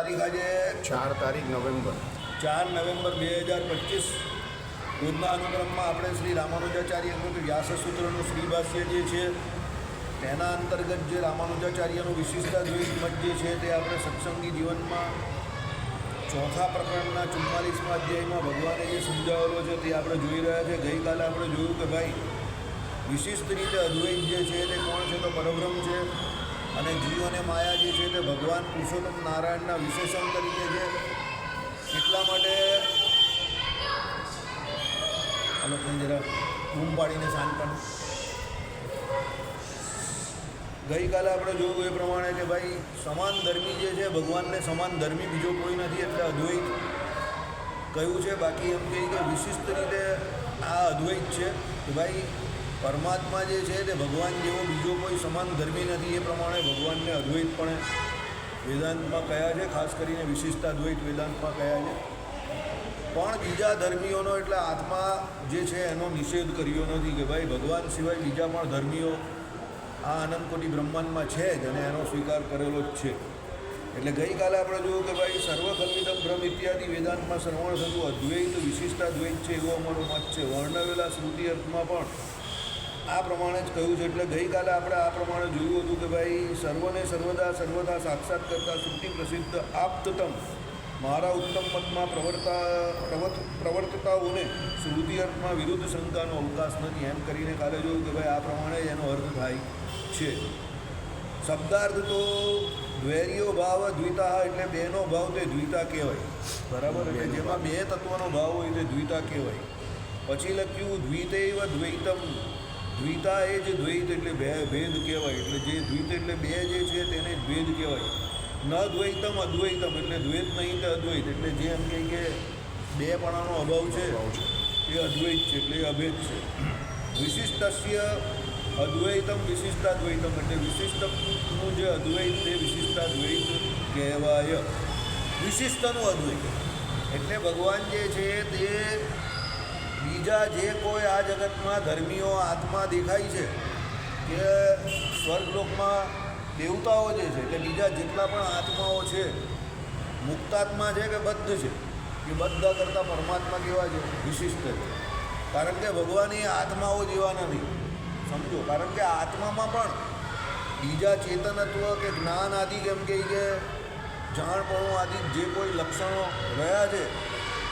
તારીખ આજે 4 નવેમ્બર 2025 રોજના અનુક્રમમાં આપણે શ્રી રામાનુજાચાર્ય વ્યાસસૂત્રનું શ્રીભાષ્ય જે છે તેના અંતર્ગત જે રામાનુજાચાર્યનું વિશિષ્ટાદ્વૈત મત જે છે તે આપણે સત્સંગી જીવનમાં ચોથા પ્રકરણના 44મા અધ્યાયમાં ભગવાને જે સમજાવેલો છે તે આપણે જોઈ રહ્યા છે. ગઈકાલે આપણે જોયું કે ભાઈ વિશિષ્ટ રીતે અદ્વૈત જે છે તે કોણ છે તો પરબ્રહ્મ છે, અને જીવ અને માયા જે છે તે ભગવાન પુરુષોત્તમ નારાયણના વિશેષણ તરીકે છે. એટલા માટે આ લોકોને જરા બૂમ પાડીને શાંત પણ ગઈકાલે આપણે જોયું એ પ્રમાણે કે ભાઈ સમાન ધર્મી જે છે ભગવાનને સમાન ધર્મી બીજો કોઈ નથી, એટલે અદ્વૈત કયું છે. બાકી એમ કહે કે વિશિષ્ટ રીતે આ અદ્વૈત છે કે ભાઈ પરમાત્મા જે છે તે ભગવાન જેવો બીજો કોઈ સમાન ધર્મી નથી, એ પ્રમાણે ભગવાનને અદ્વૈત પણ વેદાંતમાં કયા છે, ખાસ કરીને વિશિષ્ટાદ્વૈત વેદાંતમાં કયા છે. પણ બીજા ધર્મીઓનો એટલે આત્મા જે છે એનો નિષેધ કર્યો નથી કે ભાઈ ભગવાન સિવાય બીજા પણ ધર્મીઓ આ અનંતકોટી બ્રહ્માંડમાં છે જ, અને એનો સ્વીકાર કરેલો જ છે. એટલે ગઈકાલે આપણે જોયું કે ભાઈ સર્વકલ્પિતમ બ્રહ્મ ઇત્યાદિ વેદાંતમાં શ્રવણ થતું અદ્વૈત વિશિષ્ટાદ્વૈત છે એવો અમારો મત છે. વર્ણવેલા શ્રુતિ અર્થમાં પણ આ પ્રમાણે જ કહ્યું છે. એટલે ગઈકાલે આપણે આ પ્રમાણે જોયું હતું કે ભાઈ સર્વને સર્વદા સાક્ષાત કરતા શ્રુતિ પ્રસિદ્ધ આપતમ મારા ઉત્તમ મતમાં પ્રવર્તતાઓને શ્રુતિ અર્થમાં વિરુદ્ધ શંકાનો અવકાશ નથી, એમ કરીને કાલે જોયું કે ભાઈ આ પ્રમાણે એનો અર્થ થાય છે. શબ્દાર્થ તો દ્વૈર્યો ભાવ દ્વિતા, એટલે બેનો ભાવ તે દ્વિતા કહેવાય, બરાબર. એટલે જેમાં બે તત્વનો ભાવ હોય તે દ્વિતા કહેવાય. પછી લખ્યું દ્વિતૈવ દ્વૈતમ, દ્વિતા એ જ દ્વૈત એટલે ભેદ કહેવાય. એટલે જે દ્વિત એટલે બે જે છે તેને ભેદ કહેવાય. ન દ્વૈતમ અદ્વૈતમ, એટલે દ્વૈત નહીં તે અદ્વૈત, એટલે જે એમ કહે કે બેપણાનો અભાવ છે એ અદ્વૈત છે, એટલે એ અભેદ છે. વિશિષ્ટસ્ય અદ્વૈતમ વિશિષ્ટાદ્વૈતમ, એટલે વિશિષ્ટનું જે અદ્વૈત તે વિશિષ્ટાદ્વૈત કહેવાય. વિશિષ્ટનું અદ્વૈત એટલે ભગવાન જે છે તે બીજા જે કોઈ આ જગતમાં ધર્મીઓ આત્મા દેખાય છે કે સ્વર્ગલોકમાં દેવતાઓ જે છે કે બીજા જેટલા પણ આત્માઓ છે, મુક્તાત્મા છે કે બદ્ધ છે, એ બધા કરતાં પરમાત્મા કેવા છે? વિશિષ્ટ છે. કારણ કે ભગવાન એ આત્માઓ જેવા નથી, સમજો. કારણ કે આત્મામાં પણ બીજા ચેતનત્વ કે જ્ઞાન આદિ કેમ કે જાણપણું આદિ જે કોઈ લક્ષણો રહ્યા છે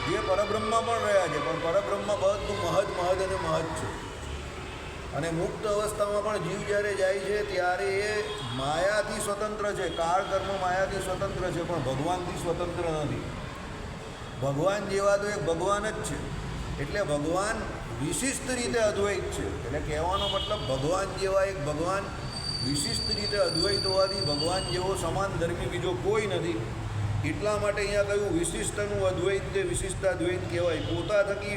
જે પરબ્રહ્મમાં પણ રહ્યા છે, પણ પરબ્રહ્મમાં બધું મહદ અને મહદ છે. અને મુક્ત અવસ્થામાં પણ જીવ જ્યારે જાય છે ત્યારે એ માયાથી સ્વતંત્ર છે, કાળ કર્મ માયાથી સ્વતંત્ર છે, પણ ભગવાનથી સ્વતંત્ર નથી. ભગવાન જેવા તો એક ભગવાન જ છે. એટલે ભગવાન વિશિષ્ટ રીતે અદ્વૈત છે. એટલે કહેવાનો મતલબ ભગવાન જેવા એક ભગવાન વિશિષ્ટ રીતે અદ્વૈત હોવાથી ભગવાન જેવો સમાન ધર્મી બીજો કોઈ નથી. એટલા માટે અહીંયા કહ્યું વિશિષ્ટનું અદ્વૈત તે વિશિષ્ટાદ્વૈત કહેવાય. પોતા થકી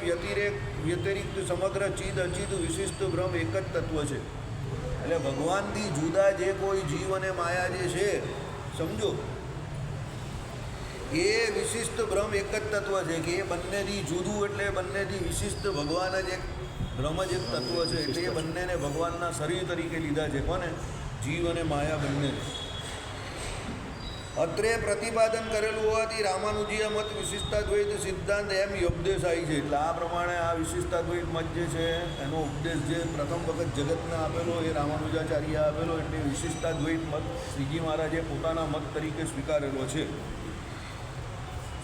વ્યતિરિક્ત સમગ્ર ચિદ અચિદ વિશિષ્ટ બ્રહ્મ એક જ તત્વ છે. એટલે ભગવાનથી જુદા જે કોઈ જીવ અને માયા જે છે, સમજો, એ વિશિષ્ટ બ્રહ્મ એક જ તત્વ છે કે એ બંનેથી જુદું, એટલે બંનેથી વિશિષ્ટ ભગવાન જ એક બ્રહ્મ જ એક તત્વ છે. એટલે એ બંનેને ભગવાનના શરીર તરીકે લીધા છે. કોને? જીવ અને માયા બંને. અત્રે પ્રતિપાદન કરેલું હોવાથી રામાનુજીય મત વિશિષ્ટાદ્વૈત સિદ્ધાંત એમ ઉપદેશાય છે. એટલે આ પ્રમાણે આ વિશિષ્ટાદ્વૈત મત જે છે એનો ઉપદેશ જે પ્રથમ વખત જગતને આપેલો એ રામાનુજાચાર્ય આપેલો. એટલે વિશિષ્ટાદ્વૈત મત શ્રીજી મહારાજે પોતાના મત તરીકે સ્વીકારેલો છે.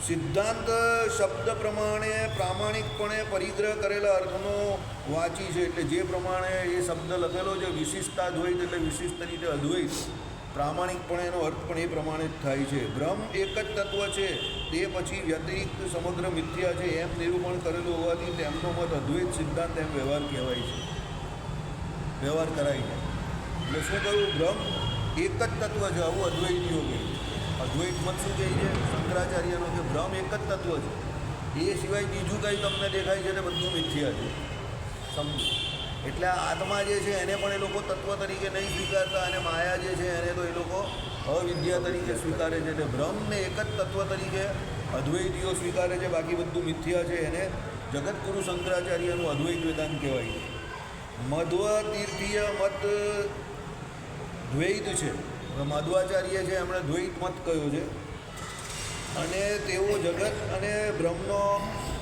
સિદ્ધાંત શબ્દ પ્રમાણે પ્રામાણિકપણે પરિગ્રહ કરેલા અર્થનો વાંચી છે. એટલે જે પ્રમાણે એ શબ્દ લખેલો છે વિશિષ્ટાદ્વૈત એટલે વિશિષ્ટ રીતે અદ્વૈત, પ્રામાણિકપણે એનો અર્થ પણ એ પ્રમાણે જ થાય છે. બ્રહ્મ એક જ તત્વ છે, તે પછી વ્યતિરિક્ત સમગ્ર મિથ્યા છે એમ નિરૂપણ કરેલું હોવાથી તેમનો મત અદ્વૈત સિદ્ધાંત એમ વ્યવહાર કહેવાય છે, વ્યવહાર કરાય છે. એટલે શું કહ્યું? બ્રહ્મ એક જ તત્વ છે, આવું અદ્વૈતીઓ કહે. અદ્વૈત મત શું કહે છે? શંકરાચાર્યનો કે બ્રહ્મ એક જ તત્વ છે, એ સિવાય બીજું કંઈ તમને દેખાય છે તે બધું મિથ્યા છે, સમજો. એટલે આ આત્મા જે છે એને પણ એ લોકો તત્વ તરીકે નહીં સ્વીકારતા, અને માયા જે છે એને તો એ લોકો અવિદ્યા તરીકે સ્વીકારે છે. એટલે બ્રહ્મને એક જ તત્વ તરીકે અદ્વૈતીઓ સ્વીકારે છે, બાકી બધું મિથ્યા છે. એને જગતગુરુ શંકરાચાર્યનું અદ્વૈત વેદાંત કહેવાય છે. મધ્વ તીર્થીય મત દ્વૈત છે. મધ્વાચાર્ય છે એમણે દ્વૈત મત કહ્યો છે. અને તેઓ જગત અને બ્રહ્મનો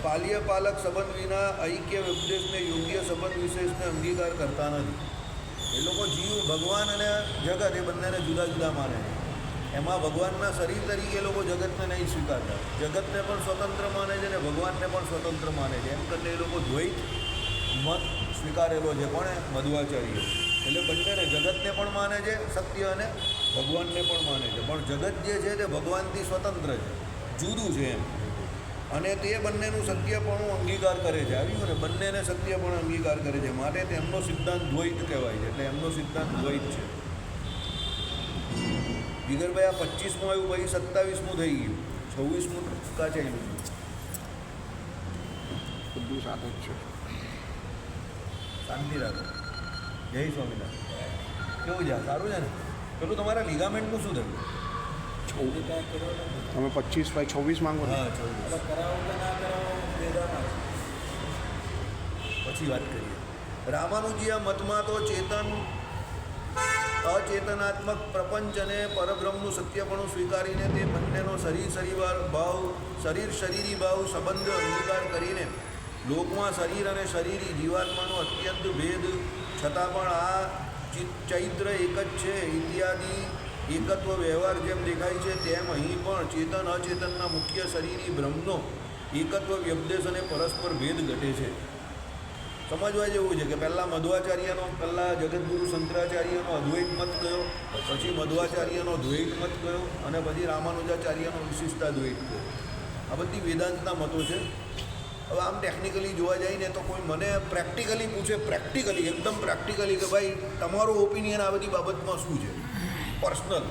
પાલક સંબંધ વિના ઐક્ય ઉપદેશને યોગ્ય સંબંધ વિશેષને અંગીકાર કરતા નથી. એ લોકો જીવ, ભગવાન અને જગત એ બંનેને જુદા જુદા માને છે. એમાં ભગવાનના શરીર તરીકે લોકો જગતને નહીં સ્વીકારતા. જગતને પણ સ્વતંત્ર માને છે અને ભગવાનને પણ સ્વતંત્ર માને છે. એમ કરીને એ લોકો દ્વૈત મત સ્વીકારેલો છે. કોણે? મધ્વાચાર્ય. એટલે બંનેને, જગતને પણ માને છે સત્ય અને ભગવાનને પણ માને છે. પણ જગત જે છે તે ભગવાનથી સ્વતંત્ર છે, જુદું છે એમ. અને તે બંનેનું સત્યપણું અંગીકાર કરે છે. આવ્યું ને? બંનેને સત્યપણું અંગીકાર કરે છે. માટે તેમનો સિદ્ધાંત દ્વૈત કહેવાય છે. એટલે એમનો સિદ્ધાંત દ્વૈત છે. જીગરભાઈ, આ 25મું આવ્યું, પછી 27મું થઈ ગયું, 26મું કાચાયેલું છે. બધું સાથે જ છે. શાંતિ રાખો. જય સ્વામિનારાયણ. કેવું છે? સારું છે ને? પેલું તમારા લિગામેન્ટનું શું થયું? તમે 25/26 માંગો છો? હા, 24. પછી વાત કરીએ. રામાનુજીયા મતમાં તો ચેતન, અચેતનાત્મક પ્રપંચ અને પરબ્રહ્મનું સત્યપણું સ્વીકારીને તે બંનેનો શરીરી ભાવ સંબંધ અંગીકાર કરીને લોકમાં શરીર અને શરીરી જીવાત્માનો અત્યંત ભેદ છતાં પણ આ ચૈત્ર એક જ છે ઇત્યાદિ એકત્વ વ્યવહાર જેમ દેખાય છે, તેમ અહીં પણ ચેતન અચેતનના મુખ્ય શરીરી બ્રહ્મનો એકત્વ વ્યપદેશ અને પરસ્પર ભેદ ઘટે છે. સમજવા જેવું છે કે પહેલાં મધ્વાચાર્યનો, પહેલાં જગતગુરુ શંકરાચાર્યનો અદ્વૈત મત ગયો, પછી મધ્વાચાર્યનો દ્વૈત મત ગયો, અને પછી રામાનુજાચાર્યનો વિશિષ્ટાદ્વૈત ગયો. આ બધી વેદાંતના મતો છે. હવે આમ ટેકનિકલી જોવા જાય ને તો કોઈ મને પ્રેક્ટિકલી પૂછે, એકદમ પ્રેક્ટિકલી કે ભાઈ તમારો ઓપિનિયન આ બધી બાબતમાં શું છે પર્સનલ,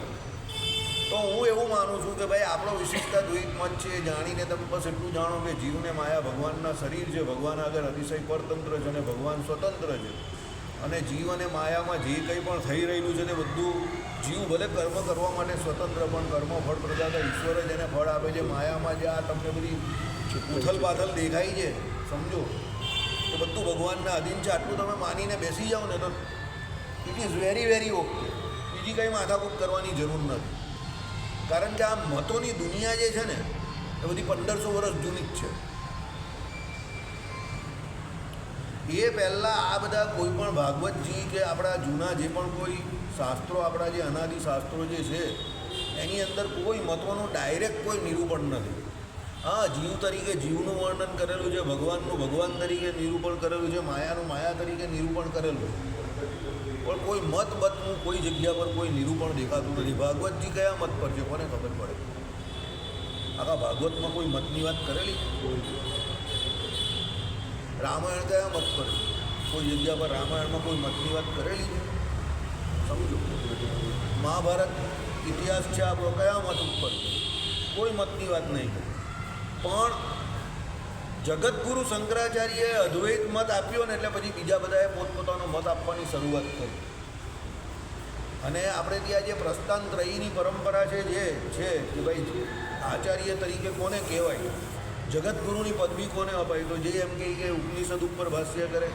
તો હું એવું માનું છું કે ભાઈ આપણો વિશિષ્ટાદ્વૈત મત છે. જાણીને તમે બસ એટલું જાણો કે જીવને માયા ભગવાનના શરીર છે, ભગવાન આગળ અતિશય પરતંત્ર છે અને ભગવાન સ્વતંત્ર છે. અને જીવ અને માયામાં જે કંઈ પણ થઈ રહેલું છે તે બધું જીવ ભલે કર્મ કરવા માટે સ્વતંત્ર, પણ કર્મ ફળ પ્રદાતા ઈશ્વર જ એને ફળ આપે છે. માયામાં જે આ તમને બધી ઉથલ પાથલ દેખાય છે, સમજો કે બધું ભગવાનના અધીન છે. આટલું તમે માનીને બેસી જાઓ ને તો it is very very okay. બીજી કંઈ માથાકૂટ કરવાની જરૂર નથી. કારણ કે આ મતોની દુનિયા જે છે ને એ બધી 1500 વર્ષ જૂની જ છે. એ પહેલાં આ બધા કોઈ પણ ભાગવતજી કે આપણા જૂના જે પણ કોઈ શાસ્ત્રો, આપણા જે અનાદિ શાસ્ત્રો જે છે એની અંદર કોઈ મતોનું ડાયરેક્ટ કોઈ નિરૂપણ નથી. હા, જીવ તરીકે જીવનું વર્ણન કરેલું છે, ભગવાનનું ભગવાન તરીકે નિરૂપણ કરેલું છે, માયાનું માયા તરીકે નિરૂપણ કરેલું, પણ કોઈ મતનું કોઈ જગ્યા પર કોઈ નિરૂપણ દેખાતું નથી. ભાગવતજી કયા મત પર છે કોને ખબર પડે? આખા ભાગવતમાં કોઈ મતની વાત કરેલી? રામાયણ કયા મત પર? કોઈ જગ્યા પર રામાયણમાં કોઈ મતની વાત કરેલી છે? સમજો. મહાભારત ઇતિહાસ છે આપણો, કયા મત ઉપર છે? કોઈ મતની વાત નહીં કરી. પણ જગતગુરુ શંકરાચાર્યએ અદ્વૈત મત આપ્યો ને એટલે પછી બીજા બધાએ પોતપોતાનો મત આપવાની શરૂઆત કરી. અને આપણે ત્યાં જે પ્રસ્થાનત્રયીની પરંપરા છે જે છે કે ભાઈ આચાર્ય તરીકે કોને કહેવાય, જગતગુરુની પદવી કોને અપાય, તો જે એમ કહે કે ઉપનિષદ ઉપર ભાષ્ય કરે,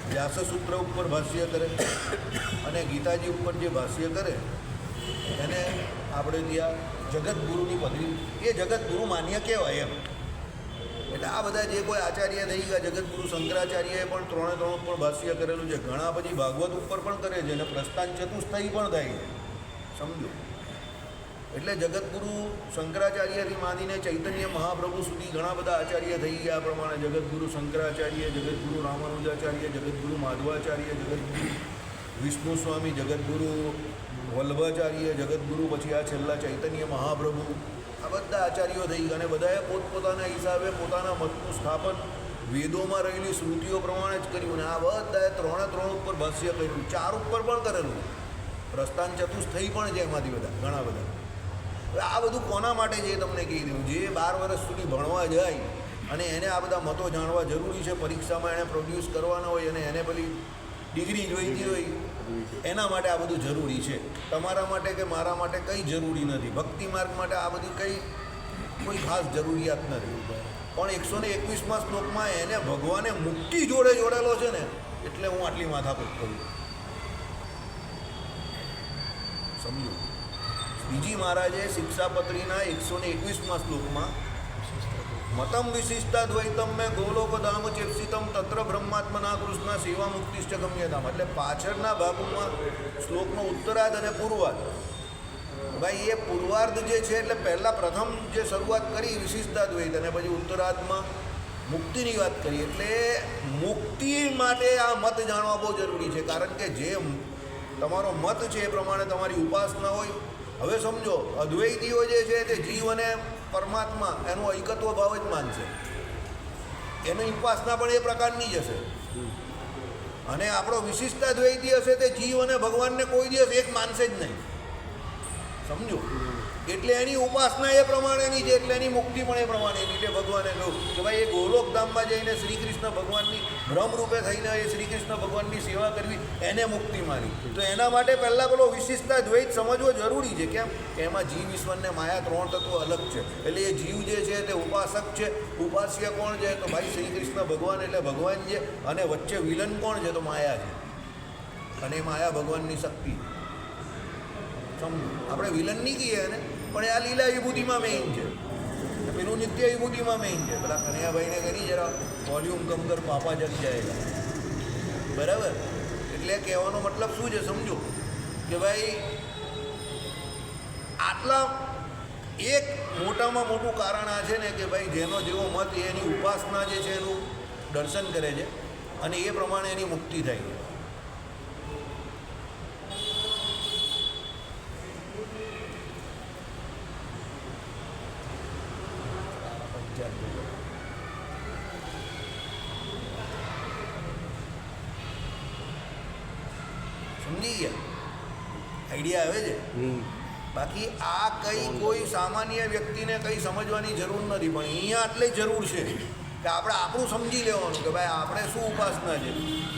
વ્યાસસૂત્ર ઉપર ભાષ્ય કરે અને ગીતાજી ઉપર જે ભાષ્ય કરે એને આપણે ત્યાં જગતગુરુની પદવી, એ જગતગુરુ માન્ય કહેવાય એમ. એટલે આ બધા જે કોઈ આચાર્ય થઈ ગયા, જગતગુરુ શંકરાચાર્યએ પણ 3 ઉપર ભાષ્ય કરેલું છે, ઘણા પછી ભાગવત ઉપર પણ કરે છે અને પ્રસ્થાન ચતુષ્ટય પણ થાય છે, સમજો. એટલે જગતગુરુ શંકરાચાર્યથી માંડીને ચૈતન્ય મહાપ્રભુ સુધી ઘણા બધા આચાર્ય થઈ ગયા. આ પ્રમાણે જગતગુરુ શંકરાચાર્ય, જગતગુરુ રામાનુજાચાર્ય, જગતગુરુ માધવાચાર્ય, જગતગુરુ વિષ્ણુ સ્વામી, જગતગુરુ વલ્લભાચાર્ય, જગતગુરુ પછી આ છેલ્લા ચૈતન્ય મહાપ્રભુ, આ બધા આચાર્યો થઈ ગયા. અને બધાએ પોતપોતાના હિસાબે પોતાના મતનું સ્થાપન વેદોમાં રહેલી શ્રુતિઓ પ્રમાણે જ કર્યું. અને આ બધાએ 3 ઉપર ભાષ્ય કર્યું, 4 ઉપર પણ કરેલું, પ્રસ્થાન ચતુષ્ટય પણ છે એમાંથી બધા, ઘણા બધા. આ બધું કોના માટે છે તમને કહી દઉં. જે 12 વર્ષ સુધી ભણવા જાય અને એને આ બધા મતો જાણવા જરૂરી છે, પરીક્ષામાં એને પ્રોડ્યુસ કરવાના હોય અને એને પેલી ડિગ્રી જોઈતી હોય, એના માટે આ બધું જરૂરી છે. તમારા માટે કે મારા માટે કંઈ જરૂરી નથી. ભક્તિ માર્ગ માટે આ બધી કોઈ ખાસ જરૂરિયાત નથી. પણ 121મા શ્લોકમાં એને ભગવાને મુક્તિ જોડે જોડેલો છે ને, એટલે હું આટલી માથાકૂટ કરું, સમજો. બીજી મહારાજે શિક્ષાપત્રીના 121માં શ્લોકમાં મતમ વિશિષ્ટાદ્વૈતમ મેં ગોલોકધામ ચેપ્સિતમ તત્ર બ્રહ્માત્મના કૃષ્ણ સેવા મુક્તિશ્ચ ગમ્યતામ. એટલે પાછળના ભાગમાં શ્લોકનો ઉત્તરાર્ધ અને પૂર્વાર્ધ. ભાઈ એ પૂર્વાર્ધ જે છે એટલે પહેલાં પ્રથમ જે શરૂઆત કરી વિશિષ્ટાદ્વૈત અને પછી ઉત્તરાર્ધમાં મુક્તિની વાત કરી. એટલે મુક્તિ માટે આ મત જાણવા બહુ જરૂરી છે, કારણ કે જે તમારો મત છે એ પ્રમાણે તમારી ઉપાસના હોય. હવે સમજો અદ્વૈતીઓ જે છે તે જીવ અને પરમાત્મા એનું એકત્વ ભાવ જ માનશે, એની ઉપાસના પણ એ પ્રકારની જ હશે. અને આપણો વિશિષ્ટાદ્વૈતી હશે તે જીવ અને ભગવાનને કોઈ દિવસ એક માનશે જ નહીં, સમજો. એટલે એની ઉપાસના એ પ્રમાણેની છે, એટલે એની મુક્તિ પણ એ પ્રમાણેની. એટલે ભગવાને કહ્યું કે ભાઈ એ ગોલોકધામમાં જઈને શ્રી કૃષ્ણ ભગવાનની ભ્રમરૂપે થઈને એ શ્રી કૃષ્ણ ભગવાનની સેવા કરવી એને મુક્તિ માની. તો એના માટે પહેલાં પેલો વિશિષ્ટાદ્વૈત સમજવો જરૂરી છે. કેમ કે એમાં જીવ ઈશ્વરને માયા 3 તત્વો અલગ છે. એટલે એ જીવ જે છે તે ઉપાસક છે. ઉપાસ્ય કોણ છે? તો ભાઈ શ્રી કૃષ્ણ ભગવાન એટલે ભગવાન છે. અને વચ્ચે વિલન કોણ છે? તો માયા છે. અને એ માયા ભગવાનની શક્તિ. સમજો, આપણે વિલન નહીં કહીએ એને, પણ આ લીલા વિભૂતિમાં મેઇન છે. પેલું નિત્ય વિભૂતિમાં મેઇન છે. પેલા કનૈયાભાઈને કરી જરા વોલ્યુમ કમ કર પાપા જગ જાયગા, બરાબર. એટલે કહેવાનો મતલબ શું છે? સમજો કે ભાઈ આટલા એક મોટામાં મોટું કારણ આ છે ને કે ભાઈ જેનો જેવો મત એની ઉપાસના જે છે એનું દર્શન કરે છે અને એ પ્રમાણે એની મુક્તિ થાય છે. સમજી ગયા? આઈડિયા આવે છે? બાકી આ કંઈ કોઈ સામાન્ય વ્યક્તિને કંઈ સમજવાની જરૂર નથી, પણ અહીંયા આટલી જરૂર છે કે આપણે આપણું સમજી લેવાનું કે ભાઈ આપણે શું ઉપાસના છે.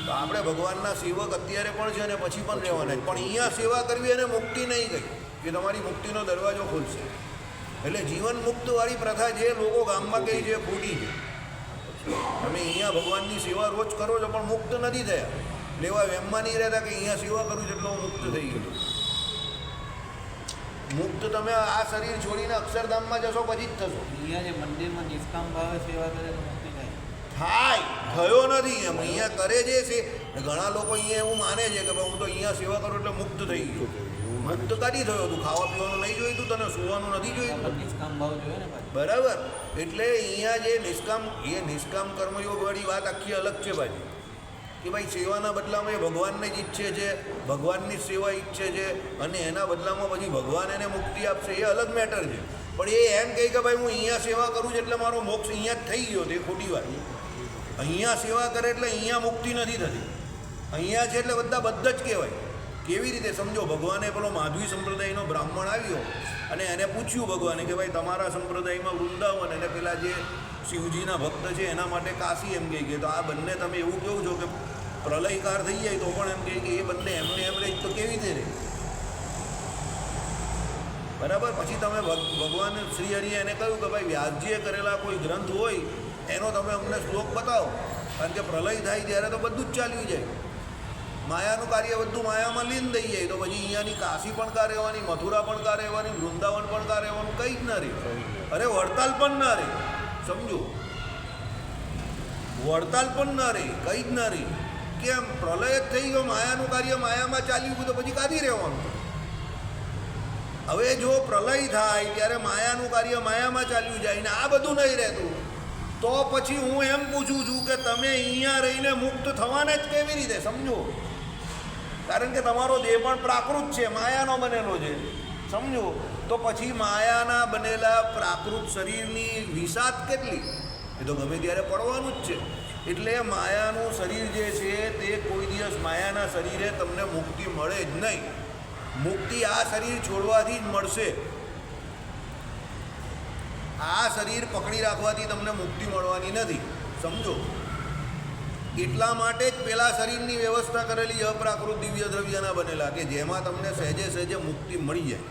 તો આપણે ભગવાનના સેવક અત્યારે પણ છે અને પછી પણ રહેવાના. પણ અહીંયા સેવા કરવી અને મુક્તિ નહીં ગઈ કે તમારી મુક્તિનો દરવાજો ખુલશે. એટલે જીવન મુક્તવાળી પ્રથા જે લોકો ગામમાં કહી છે ખોટી છે. તમે અહીંયા ભગવાનની સેવા રોજ કરો છો પણ મુક્ત નથી થયા. લેવા વેમમાં નહીં રહેતા કે અહીંયા સેવા કરું છું એટલે હું મુક્ત થઈ ગયો. મુક્ત તમે આ શરીર છોડીને અક્ષરધામમાં જશો પછી જ થશો. અહીંયા જે મંદિરમાં નિષ્કામ ભાવે સેવા કરે તો મુક્તિ થાય થયો નથી. એમ અહીંયા કરે છે ઘણા લોકો અહીંયા એવું માને છે કે ભાઈ હું તો અહીંયા સેવા કરું એટલે મુક્ત થઈ ગયો. મુક્ત કાઢી થયો તું? ખાવા પીવાનું નહીં જોઈતું? તને સુવાનું નથી જોઈતું? નિષ્કામ ભાવ જોઈએ ને ભાઈ, બરાબર. એટલે અહીંયા જે નિષ્કામ કર્મયોગવાળી વાત આખી અલગ છે ભાઈ. કે ભાઈ સેવાના બદલામાં એ ભગવાનને જ ઈચ્છે છે, ભગવાનની સેવા ઈચ્છે છે અને એના બદલામાં પછી ભગવાન એને મુક્તિ આપશે, એ અલગ મેટર છે. પણ એ એમ કહે કે ભાઈ હું અહીંયા સેવા કરું છું એટલે મારો મોક્ષ અહીંયા જ થઈ ગયો, તે ખોટી વાત. અહીંયા સેવા કરે એટલે અહીંયા મુક્તિ નથી થતી. અહીંયા છે એટલે બધા જ કહેવાય. કેવી રીતે? સમજો, ભગવાને પેલો માધવી સંપ્રદાયનો બ્રાહ્મણ આવ્યો અને એને પૂછ્યું ભગવાને કે ભાઈ તમારા સંપ્રદાયમાં વૃંદાવન અને પેલા જે શિવજીના ભક્ત છે એના માટે કાશી એમ કહે કે તો આ બંને તમે એવું કહો છો કે પ્રલયકાર થઈ જાય તો પણ એમ કહે કે એ બંને એમને એમ રહે તો કેવી રીતે રહે? બરાબર. પછી તમે ભગવાન શ્રી હરિએ એને કહ્યું કે ભાઈ વ્યાસજીએ કરેલા કોઈ ગ્રંથ હોય એનો તમે અમને શ્લોક બતાવો, કારણ કે પ્રલય થાય ત્યારે તો બધું જ ચાલ્યું જાય. માયાનું કાર્ય બધું માયામાં લીન થઈ જાય તો પછી અહીંયાની કાશી પણ કાં રહેવાની, મથુરા પણ કાં રહેવાની, વૃંદાવન પણ કાં રહેવાનું? કંઈ જ ના રહે. અરે વડતાલ પણ ના રહે. સમજો, વડતાલ પણ ના રહે, કંઈ જ ના રહે. કેમ? પ્રલય જ થઈ ગયો, માયાનું કાર્ય માયામાં ચાલ્યું ગયું તો પછી કાંથી રહેવાનું? હવે જો પ્રલય થાય ત્યારે માયાનું કાર્ય માયામાં ચાલ્યું જાય ને આ બધું નહીં રહેતું, તો પછી હું એમ પૂછું છું કે તમે અહીંયા રહીને મુક્ત થવાના જ કેવી રીતે? સમજો, કારણ કે તમારો દેહ પણ પ્રાકૃત છે, માયાનો બનેલો છે. સમજો, તો પછી માયાના બનેલા પ્રાકૃત શરીરની વિષાદ કેટલી? એ તો ગમે ત્યારે પડવાનું જ છે. એટલે માયાનું શરીર જે છે તે કોઈ દિવસ માયાના શરીરે તમને મુક્તિ મળે જ નહીં. મુક્તિ આ શરીર છોડવાથી જ મળશે. આ શરીર પકડી રાખવાથી તમને મુક્તિ મળવાની નથી. સમજો, એટલા માટે જ પેલા શરીરની વ્યવસ્થા કરેલી અપ્રાકૃત દિવ્ય દ્રવ્યના બનેલા કે જેમાં તમને સહેજે સહેજે મુક્તિ મળી જાય.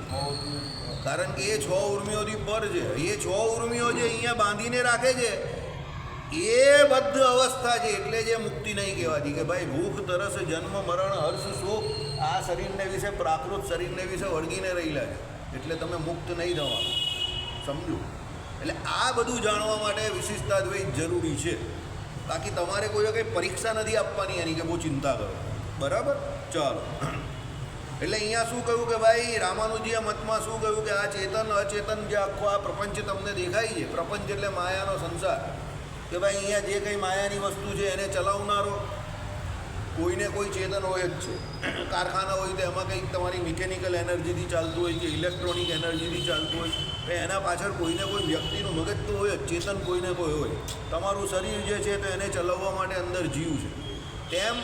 કારણ કે એ 6 ઉર્મિઓથી પર છે. એ 6 ઉર્મિઓ જે અહીંયા બાંધીને રાખે છે એ બદ્ધ અવસ્થા છે. એટલે જે મુક્તિ નહીં કહેવાતી કે ભાઈ ભૂખ, તરસ, જન્મ, મરણ, હર્ષ, શોક આ શરીરને વિશે, પ્રાકૃત શરીરને વિશે વળગીને રહેલા છે. એટલે તમે મુક્ત નહીં થવાના. સમજો. એટલે આ બધું જાણવા માટે વિશિષ્ટાદ્વૈત જરૂરી છે. બાકી તમારે કોઈ કંઈ પરીક્ષા નથી આપવાની એની કે બહુ ચિંતા કરો. બરાબર? ચાલો. એટલે અહીંયા શું કહ્યું કે ભાઈ રામાનુજીય મતમાં શું કહ્યું કે આ ચેતન અચેતન જે આખો આ પ્રપંચ તમને દેખાય છે, પ્રપંચ એટલે માયાનો સંસાર, કે ભાઈ અહીંયા જે કંઈ માયાની વસ્તુ છે એને ચલાવનારો કોઈને કોઈ ચેતન હોય જ છે. કારખાના હોય તો એમાં કંઈક તમારી મિકેનિકલ એનર્જીથી ચાલતું હોય કે ઇલેક્ટ્રોનિક એનર્જીથી ચાલતું હોય, તો એના પાછળ કોઈને કોઈ વ્યક્તિનું મગજ તો હોય જ, ચેતન કોઈને કોઈ હોય. તમારું શરીર જે છે તો એને ચલાવવા માટે અંદર જીવ છે. તેમ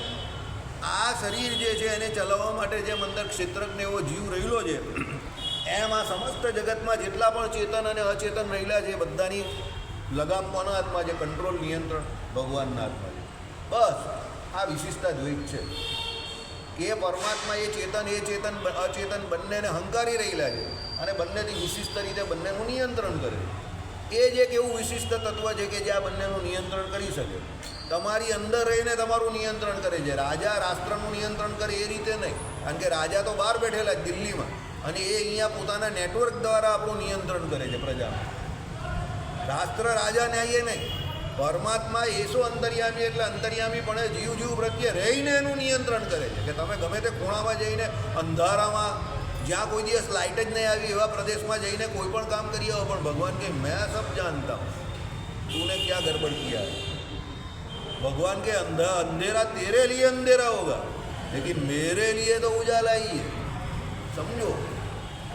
આ શરીર જે છે એને ચલાવવા માટે જેમ અંદર ક્ષેત્રજ્ઞ એવો જીવ રહેલો છે, એમ આ સમસ્ત જગતમાં જેટલા પણ ચેતન અને અચેતન રહેલા છે બધાની લગામ કોના હાથમાં છે? કંટ્રોલ, નિયંત્રણ ભગવાનના હાથમાં છે. બસ આ વિશિષ્ટાદ્વૈત છે કે પરમાત્મા એ ચેતન અચેતન બંનેને હંકારી રહેલા છે અને બંનેથી વિશિષ્ટ રીતે બંનેનું નિયંત્રણ કરે છે. એ જ એક એવું વિશિષ્ટ તત્વ છે કે જે આ બંનેનું નિયંત્રણ કરી શકે. તમારી અંદર રહીને તમારું નિયંત્રણ કરે છે. રાજા રાષ્ટ્રનું નિયંત્રણ કરે એ રીતે નહીં, કારણ કે રાજા તો બહાર બેઠેલા જ દિલ્હીમાં, અને એ અહીંયા પોતાના નેટવર્ક દ્વારા આપણું નિયંત્રણ કરે છે પ્રજામાં. રાષ્ટ્ર રાજાને આવીએ નહીં. પરમાત્મા એસો અંતર્યામી, એટલે અંતર્યામી પણ જીવ પ્રત્યે રહીને એનું નિયંત્રણ કરે છે કે તમે ગમે તે ખૂણામાં જઈને અંધારામાં જ્યાં કોઈ દિવસ લાઇટ જ નહીં આવી એવા પ્રદેશમાં જઈને કોઈ પણ કામ કરી આવો, પણ ભગવાન કે મેં સબ જાનતા હું, તूने क्या गड़बड़ किया है. भगवान के अंधेरा तेरे लिए अंधेरा होगा लेकिन मेरे लिए तो उजाला ही है. समझो.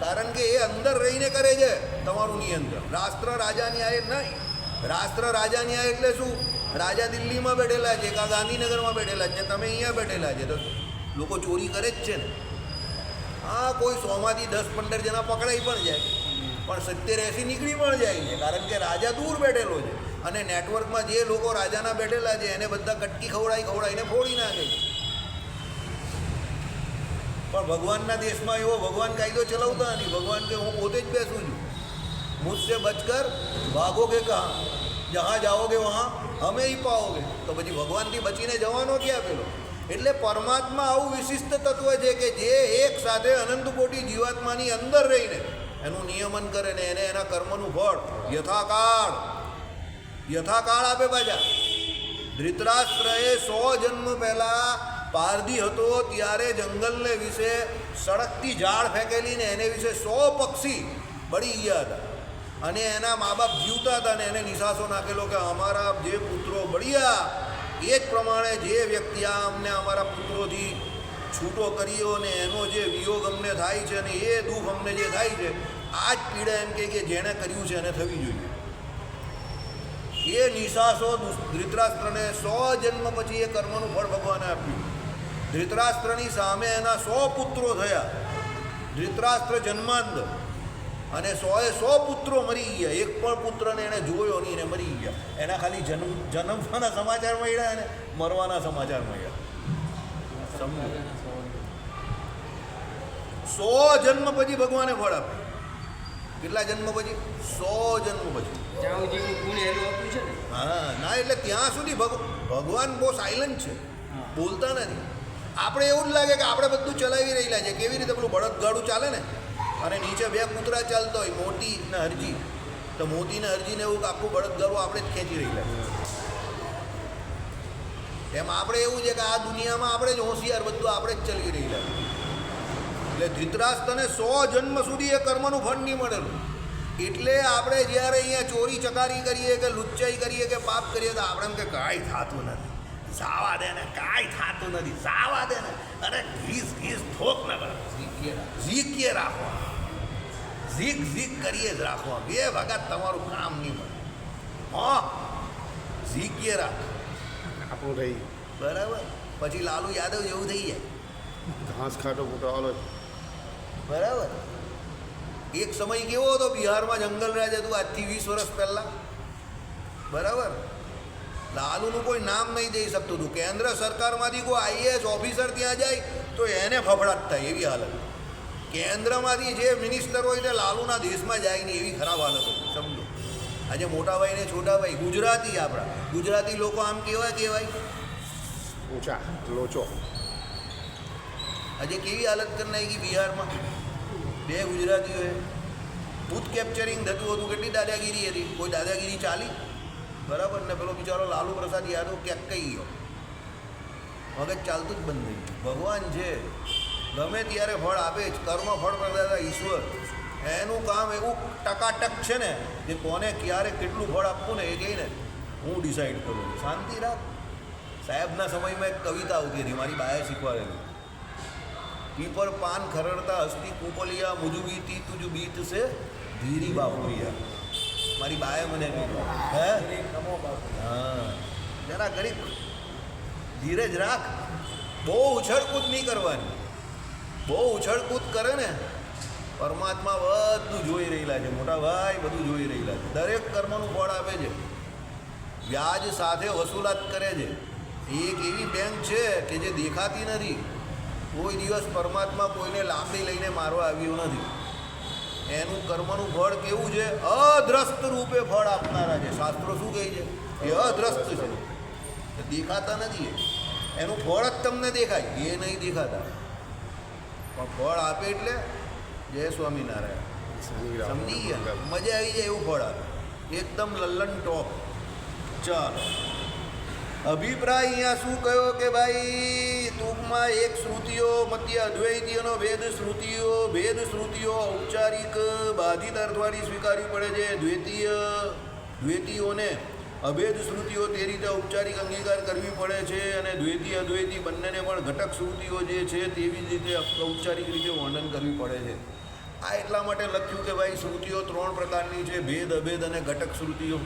કારણ કે એ અંદર રહીને કરે છે તમારું નિયંત્રણ. રાષ્ટ્ર રાજાની આય નહીં. રાષ્ટ્ર રાજાની આય એટલે શું? રાજા દિલ્હીમાં બેઠેલા છે, કાં ગાંધીનગરમાં બેઠેલા છે, તમે અહીંયા બેઠેલા છે, તો લોકો ચોરી કરે જ છે ને. હા, કોઈ 100માંથી 10-15 જણા પકડાઈ પણ જાય, પણ 70-80 નીકળી પણ જાય છે, કારણ કે રાજા દૂર બેઠેલો છે અને નેટવર્કમાં જે લોકો રાજાના બેઠેલા છે એને બધા કટકી ખવડાવીને ફોડી નાખે છે. પણ ભગવાનના દેશમાં એવો ભગવાન કાયદો ચલાવતા નથી. ભગવાન કે હું પોતે જ બેસું છું, મુझसे बचकर भागोगे कहाँ, जहाँ जाओगे वहाँ हमें ही पाओगे. તો પછી ભગવાનથી બચીને જવાનો ક્યાં પેલો? એટલે પરમાત્મા આવું વિશિષ્ટ તત્વ છે કે જે એક સાથે અનંત કોટી જીવાત્માની અંદર રહીને એનું નિયમન કરે ને એને એના કર્મનું ફળ યથાકાળ આપે. પાછા ધૃતરાષ્ટ્રએ 100 જન્મ પહેલાં પારધી હતો ત્યારે જંગલને વિશે સળગતી ઝાડ ફેંકેલી ને એને વિશે 100 પક્ષી બળી ગયા હતા અને એના મા બાપ જીવતા હતા ને એને નિશાસો નાખેલો કે અમારા જે પુત્રો બળ્યા એ જ પ્રમાણે જે વ્યક્તિ આ અમને અમારા પુત્રોથી છૂટો કર્યો ને એનો જે વિયોગ અમને થાય છે ને એ દુઃખ અમને જે થાય છે, આ જ પીડા એમ કે જેણે કર્યું છે એને થવી જોઈએ. એ નિશાસો ધૃતરાષ્ટ્રને 100 જન્મ પછી એ કર્મનું ફળ ભગવાને આપ્યું. ધૃતરાષ્ટ્રની સામે એના 100 પુત્રો થયા. ધૃતરાષ્ટ્ર જન્માંધ અને 100 પુત્રો મરી ગયા. એક પણ પુત્રને એને જોયો નહીં, એને મરી ગયા. એના ખાલી જન્મવાના સમાચાર મળ્યા અને મરવાના સમાચાર મળ્યા. સમજો. 100 જન્મ પછી ભગવાને ફળ આપ્યું. કેટલા જન્મ પછી? 100 જન્મ પછી. હા ના, એટલે ત્યાં સુધી ભગવાન બહુ સાયલન્ટ છે, બોલતા નથી. આપણે એવું જ લાગે કે આપણે બધું ચલાવી રહેલા છે. કેવી રીતે પેલું બળદગાડું ચાલે ને અને નીચે 2 કૂતરા ચાલતા હોય, મોતી ને હરજી, તો મોતી ને હરજીને એવું આખું બળદગાડું આપણે જ ખેંચી રહેલા છે. એમ આપણે એવું છે કે આ દુનિયામાં આપણે જ હોશિયાર, બધું આપણે જ ચલાવી રહેલા છે. એટલે ધૃતરાષ્ટ્રને 100 જન્મ સુધી એ કર્મનું ફળ નહીં મળેલું. એટલે આપણે જ્યારે અહીંયા ચોરી ચકારી કરીએ કે લુચ્ચાઈ કરીએ કે પાપ કરીએ તો આપણે એમ કે કાંઈ થતું નથી, સાવા દે ને, કાંઈ થતું નથી, સાવા દે ને, અરે ઘીસ ઠોક ને ઝીકીએ રાખવા, ઝીક કરીએ જ રાખવા. 2 ભાગા તમારું કામ નહીં મળે. હા, ઝીકીએ રાખ આપણું રહી બરાબર. પછી લાલુ યાદવ જેવું થઈ જાય, ઘાસ ખાટો મોટો આલો બરાબર. એક સમય કેવો હતો બિહારમાં જંગલ રાજ હતું, આજથી 20 વર્ષ પહેલાં, બરાબર. લાલુનું કોઈ નામ નહીં જઈ શકતું હતું. કેન્દ્ર સરકારમાંથી કોઈ IAS ઓફિસર ત્યાં જાય તો એને ફફડાટ થાય એવી હાલત. કેન્દ્રમાંથી જે મિનિસ્ટર હોય તે લાલુના દેશમાં જાય નહીં એવી ખરાબ હાલત હતી. સમજો. આજે મોટાભાઈ ને છોટાભાઈ ગુજરાતી, આપણા ગુજરાતી લોકો આમ કહેવાય ઊંચા લોચો. આજે કેવી હાલત કરી નાખી બિહારમાં. બે ગુજરાતીઓએ બુથ કેપ્ચરિંગ થતું હતું, કેટલી દાદાગીરી હતી, કોઈ દાદાગીરી ચાલી? બરાબર ને? પેલો બિચારો લાલુ પ્રસાદ યાદવ ક્યાંક કહી ગયો, મગજ ચાલતું જ બંધ થઈ ગયું. ભગવાન છે, ગમે ત્યારે ફળ આપે જ, કર્મ ફળ પ્રદાતા ઈશ્વર. એનું કામ એવું ટકાટક છે ને કે કોને ક્યારે કેટલું ફળ આપવું ને એ કહીને હું ડિસાઈડ કરું છું. શાંતિ રાખ. સાહેબના સમયમાં એક કવિતા આવતી હતી, મારી બાએ શીખવાડેલી. પીપર પાન ખરડતા હસ્તી કુપલિયા મુજુ બીતી તુજ બીત સે ધીરી બાપુરિયા. મારી બાએ મને કહ્યું, હે હા જરા ગરીબ ધીરજ રાખ, બહુ ઉછળકૂદ નહીં કરવાની. બહુ ઉછળકૂદ કરે ને પરમાત્મા બધું જોઈ રહેલા છે, મોટા ભાઈ બધું જોઈ રહેલા છે. દરેક કર્મનું ફળ આપે છે, વ્યાજ સાથે વસૂલાત કરે છે. એક એવી બેંક છે કે જે દેખાતી નથી. કોઈ દિવસ પરમાત્મા કોઈને લાંબી લઈને મારવા આવ્યો નથી. એનું કર્મનું ફળ કેવું છે? અદ્રસ્ત રૂપે ફળ આપનારા છે. શાસ્ત્રો શું કહે છે? એ અદ્રસ્ત છે, દેખાતા નથી. એનું ફળ જ તમને દેખાય, એ નહીં દેખાતા, પણ ફળ આપે એટલે જય સ્વામિનારાયણ. સમજી ગયા? મજા આવી જાય એવું ફળ આપે, એકદમ લલ્લન ટોપ. ચાલો, અભિપ્રાય અહીંયા શું કહ્યો કે ભાઈ ટૂંકમાં એક શ્રુતિઓ મધ્ય અદ્વૈતીઓનો ભેદ શ્રુતિઓ ઔપચારિક બાધિત અર્થવાળી સ્વીકારવી પડે છે. દ્વૈતીઓને અભેદ શ્રુતિઓ તે રીતે ઔપચારિક અંગીકાર કરવી પડે છે, અને દ્વૈતી અદ્વૈતી બંનેને પણ ઘટક શ્રુતિઓ જે છે તેવી જ રીતે ઔપચારિક રીતે વર્ણન કરવી પડે છે. આ એટલા માટે લખ્યું કે ભાઈ શ્રુતિઓ 3 પ્રકારની છે, ભેદ, અભેદ અને ઘટક શ્રુતિઓ.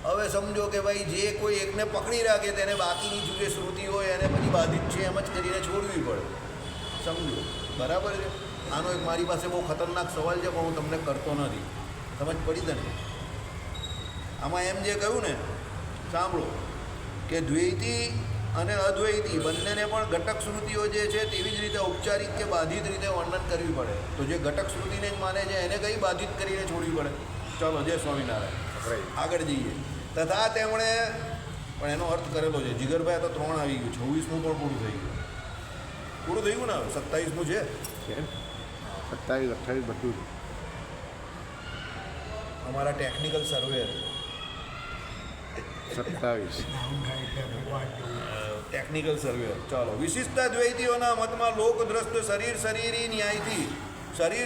હવે સમજો કે ભાઈ જે કોઈ એકને પકડી રાખે તેને બાકીની જે શ્રુતિ હોય એને પછી બાધિત છે એમ જ કરીને છોડવી પડે. સમજો, બરાબર છે? આનો એક મારી પાસે બહુ ખતરનાક સવાલ છે, પણ હું તમને કરતો નથી. સમજ પડી તને? આમાં એમ જે કહ્યું ને, સાંભળો કે દ્વૈતી અને અદ્વૈતી બંનેને પણ ઘટક શ્રુતિઓ જે છે તેવી જ રીતે ઔપચારિક કે બાધિત રીતે વર્ણન કરવી પડે. તો જે ઘટક શ્રુતિને જ માને છે એને કઈ બાધિત કરીને છોડવી પડે? ચલો, જય સ્વામિનારાયણ, આગળ જઈએ. તથા તેમણે પણ એનો અર્થ કરેલો છે. જીગરભાઈ તો 3 આવી ગયું, 26મું પણ પૂરું થઈ ગયું. પૂરું થઈ ગયું ને? હવે 27મું છે. 27, 28 બધું છે. અમારા ટેકનિકલ સર્વે 27 ટેકનિકલ સર્વે. ચાલો, વિશિષ્ટ દ્વૈતીઓના મતમાં લોકદ્રષ્ટ શરીરી ન્યાયથી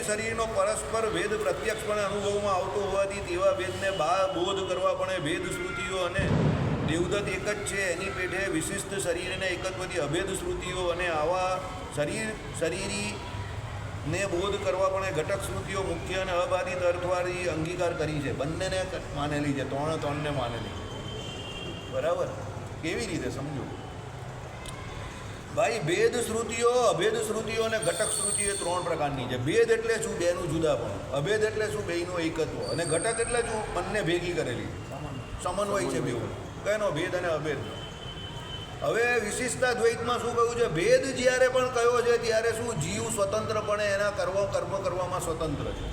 શરીરનો પરસ્પર ભેદ પ્રત્યક્ષપણે અનુભવમાં આવતો હોવાથી તેવા ભેદને બોધ કરવા પણ ભેદ શ્રુતિઓ અને દેવદત્ત એક જ છે એની પેઠે વિશિષ્ટ શરીરને એકત્વથી અભેદ શ્રુતિઓ અને આવા શરીરીને બોધ કરવા પણ ઘટક શ્રુતિઓ મુખ્ય અને અબાધિત અર્થવાળી અંગીકાર કરી છે. બંનેને માનેલી છે, 3 માનેલી. બરાબર? કેવી રીતે સમજો ભાઈ? ભેદ શ્રુતિઓ, અભેદ શ્રુતિઓ અને ઘટક શ્રુતિઓ 3 પ્રકારની છે. ભેદ એટલે શું? બેનું જુદાપણું. અભેદ એટલે શું? બેયનું એકત્વ. અને ઘટક એટલે શું? બંને ભેગી કરેલી સમન્વય છે બેઉ. કયાનો? ભેદ અને અભેદ. હવે વિશિષ્ટતા દ્વૈતમાં શું કહ્યું છે? ભેદ જ્યારે પણ કયો છે ત્યારે શું? જીવ સ્વતંત્રપણે એના કર્મ કરવામાં સ્વતંત્ર છે,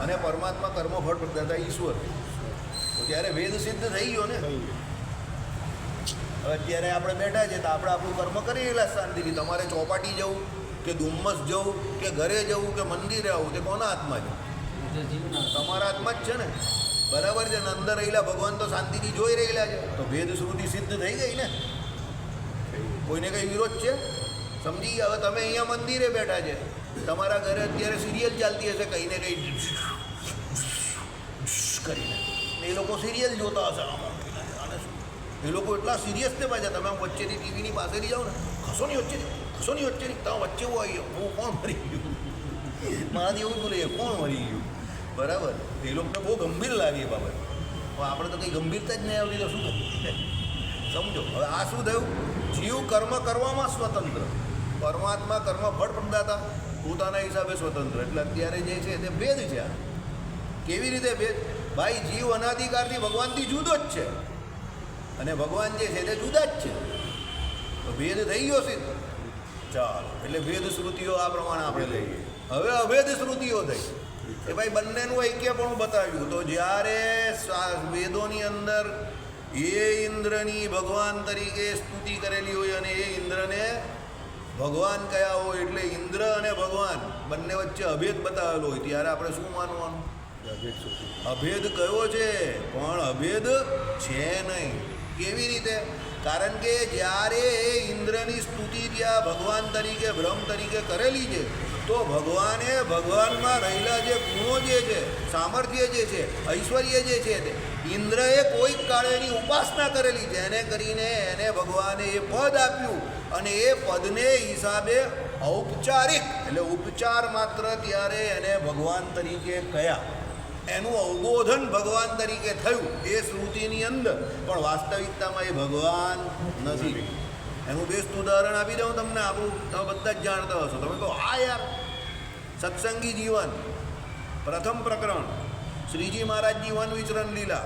અને પરમાત્મા કર્મફળ પ્રદાતા ઈશ્વર. તો ત્યારે ભેદ સિદ્ધ થઈ ગયો ને. હવે અત્યારે આપણે બેઠા છે તો આપણે આપણું કર્મ કરી રહેલા શાંતિથી. તમારે ચોપાટી જવું કે ડુમ્મસ જવું કે ઘરે જવું કે મંદિરે આવવું, તે કોના હાથમાં છે? તમારા હાથમાં જ છે ને. બરાબર છે ને? અંદર રહેલા ભગવાન તો શાંતિથી જોઈ રહેલા છે. તો ભેદ શ્રુતિ સિદ્ધ થઈ ગઈ ને. કોઈને કંઈ વિરોધ છે? સમજી ગયા? હવે તમે અહીંયા મંદિરે બેઠા છે, તમારા ઘરે અત્યારે સિરિયલ ચાલતી હશે કંઈ ને કંઈ કરીને, એ લોકો સિરિયલ જોતા હશે. એ લોકો એટલા સિરિયસ ને પાછા. તમે વચ્ચેથી ટીવીની પાસેથી જાઓ ને, ખસોની વચ્ચેથી તમે વચ્ચે હું આવી ગયો, હું કોણ મરી ગયું? મારાથી એવું બોલે, કોણ મરી ગયું? બરાબર? એ લોકોને બહુ ગંભીર લાગે એ બાબત. હવે આપણે તો કંઈ ગંભીરતા જ નહીં આવતી, તો શું કરીએ? સમજો. હવે આ શું થયું? જીવ કર્મ કરવામાં સ્વતંત્ર, પરમાત્મા કર્મ ફળ પ્રદાતા પોતાના હિસાબે સ્વતંત્ર. એટલે અત્યારે જે છે તે ભેદ છે. આ કેવી રીતે ભેદ? ભાઈ, જીવ અનાધિકારથી ભગવાનથી જુદો જ છે, અને ભગવાન જે છે તે જુદા જ છે. તો ભેદ થઈ ગયો સિદ્ધ. ચાલો, એટલે ભેદ શ્રુતિઓ આ પ્રમાણે આપણે લઈએ. હવે અભેદ શ્રુતિઓ થઈ એ ભાઈ બંનેનું ઐક્યપણું બતાવ્યું. તો જ્યારે વેદોની અંદર એ ઇન્દ્રની ભગવાન તરીકે સ્તુતિ કરેલી હોય અને એ ઇન્દ્રને ભગવાન કયા હોય એટલે ઇન્દ્ર અને ભગવાન બંને વચ્ચે અભેદ બતાવેલો હોય ત્યારે આપણે શું માનવાનું? અભેદ કયો છે? પણ અભેદ છે નહીં. કેવી રીતે? કારણ કે જ્યારે ઇન્દ્રની સ્તુતિ ત્યાં ભગવાન તરીકે બ્રહ્મ તરીકે કરેલી છે તો ભગવાને ભગવાનમાં રહેલા જે ગુણો જે છે, સામર્થ્ય જે છે, ઐશ્વર્ય જે છે તે ઇન્દ્રએ કોઈક કાળે એની ઉપાસના કરેલી છે, એને કરીને એને ભગવાને એ પદ આપ્યું અને એ પદને હિસાબે ઔપચારિક એટલે ઉપચાર માત્ર ત્યારે એને ભગવાન તરીકે કયા, એનું અવબોધન ભગવાન તરીકે થયું એ શ્રુતિની અંદર, પણ વાસ્તવિકતામાં એ ભગવાન નથી. એનું બેસ્ટ ઉદાહરણ આપી દઉં તમને, આપણું તમે બધા જ જાણતા હશો. તમે કહો હા યાર, સત્સંગી જીવન પ્રથમ પ્રકરણ, શ્રીજી મહારાજની વન વિચરણ લીલા.